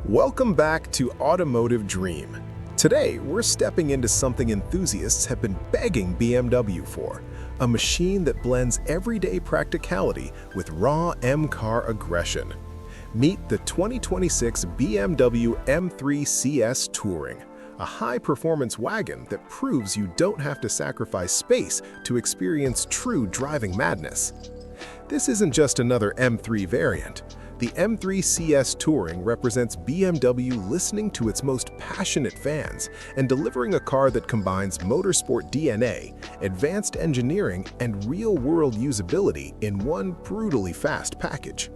Welcome back to Automotive Dream. Today, we're stepping into something enthusiasts have been begging BMW for, a machine that blends everyday practicality with raw M-car aggression. Meet the 2026 BMW M3 CS Touring, a high-performance wagon that proves you don't have to sacrifice space to experience true driving madness. This isn't just another M3 variant. The M3 CS Touring represents BMW listening to its most passionate fans and delivering a car that combines motorsport DNA, advanced engineering, and real-world usability in one brutally fast package.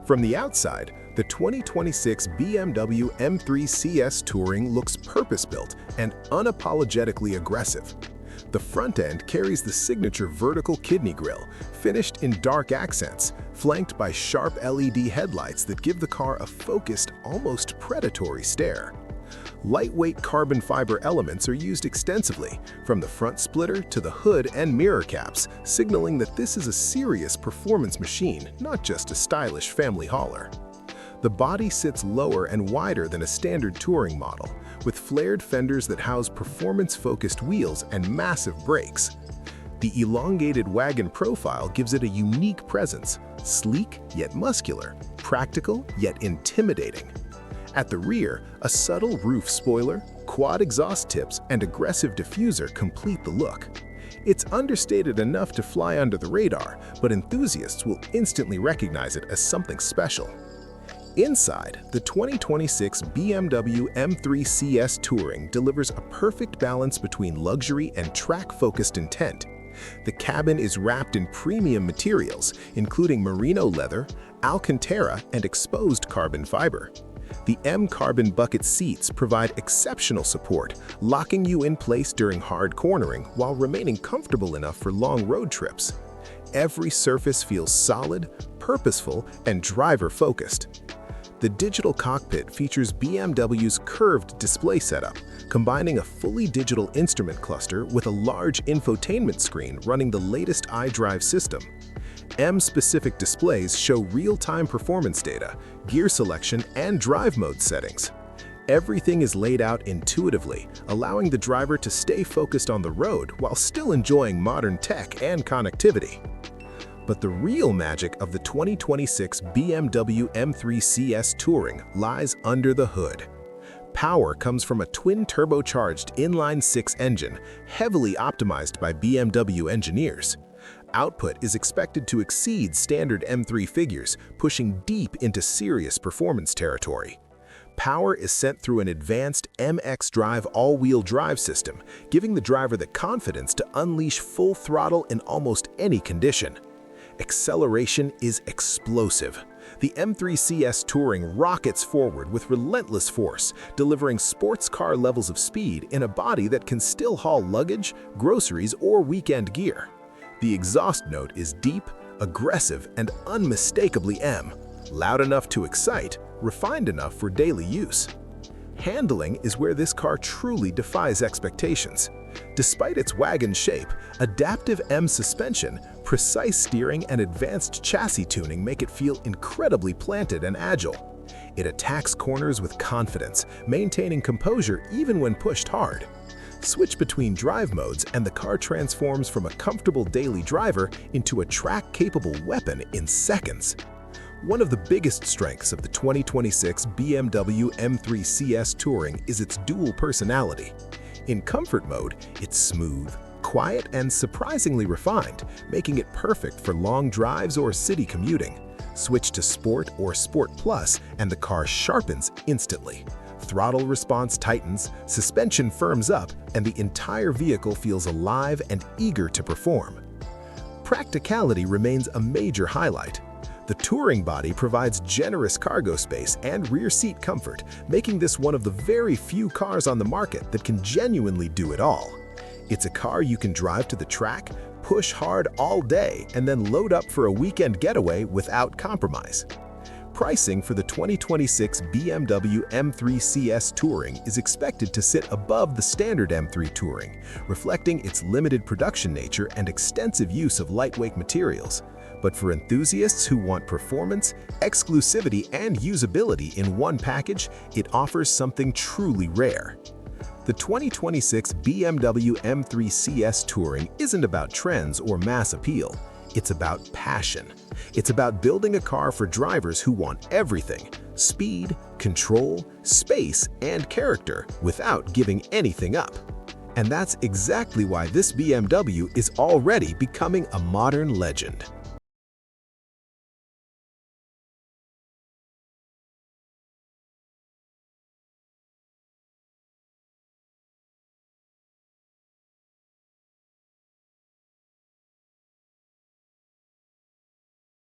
From the outside, the 2026 BMW M3 CS Touring looks purpose-built and unapologetically aggressive. The front end carries the signature vertical kidney grille, finished in dark accents, flanked by sharp LED headlights that give the car a focused, almost predatory stare. Lightweight carbon fiber elements are used extensively, from the front splitter to the hood and mirror caps, signaling that this is a serious performance machine, not just a stylish family hauler. The body sits lower and wider than a standard touring model, with flared fenders that house performance-focused wheels and massive brakes. The elongated wagon profile gives it a unique presence, sleek yet muscular, practical yet intimidating. At the rear, a subtle roof spoiler, quad exhaust tips, and aggressive diffuser complete the look. It's understated enough to fly under the radar, but enthusiasts will instantly recognize it as something special. Inside, the 2026 BMW M3 CS Touring delivers a perfect balance between luxury and track-focused intent. The cabin is wrapped in premium materials, including merino leather, alcantara, and exposed carbon fiber. The M carbon bucket seats provide exceptional support, locking you in place during hard cornering while remaining comfortable enough for long road trips. Every surface feels solid, purposeful, and driver-focused. The digital cockpit features BMW's curved display setup, combining a fully digital instrument cluster with a large infotainment screen running the latest xDrive system. M-specific displays show real-time performance data, gear selection, and drive mode settings. Everything is laid out intuitively, allowing the driver to stay focused on the road while still enjoying modern tech and connectivity. But the real magic of the 2026 BMW M3 CS Touring lies under the hood. Power comes from a twin-turbocharged inline-six engine, heavily optimized by BMW engineers. Output is expected to exceed standard M3 figures, pushing deep into serious performance territory. Power is sent through an advanced xDrive all-wheel drive system, giving the driver the confidence to unleash full throttle in almost any condition. Acceleration is explosive. The M3 CS Touring rockets forward with relentless force, delivering sports car levels of speed in a body that can still haul luggage, groceries, or weekend gear. The exhaust note is deep, aggressive, and unmistakably M, loud enough to excite, refined enough for daily use. Handling is where this car truly defies expectations. Despite its wagon shape, adaptive M suspension, precise steering, and advanced chassis tuning make it feel incredibly planted and agile. It attacks corners with confidence, maintaining composure even when pushed hard. Switch between drive modes and the car transforms from a comfortable daily driver into a track-capable weapon in seconds. One of the biggest strengths of the 2026 BMW M3 CS Touring is its dual personality. In comfort mode, it's smooth, quiet, and surprisingly refined, making it perfect for long drives or city commuting. Switch to Sport or Sport Plus, and the car sharpens instantly. Throttle response tightens, suspension firms up, and the entire vehicle feels alive and eager to perform. Practicality remains a major highlight. The touring body provides generous cargo space and rear seat comfort, making this one of the very few cars on the market that can genuinely do it all. It's a car you can drive to the track, push hard all day, and then load up for a weekend getaway without compromise. Pricing for the 2026 BMW M3 CS Touring is expected to sit above the standard M3 Touring, reflecting its limited production nature and extensive use of lightweight materials. But for enthusiasts who want performance, exclusivity, and usability in one package, it offers something truly rare. The 2026 BMW M3 CS Touring isn't about trends or mass appeal. It's about passion. It's about building a car for drivers who want everything: speed, control, space, and character without giving anything up. And that's exactly why this BMW is already becoming a modern legend.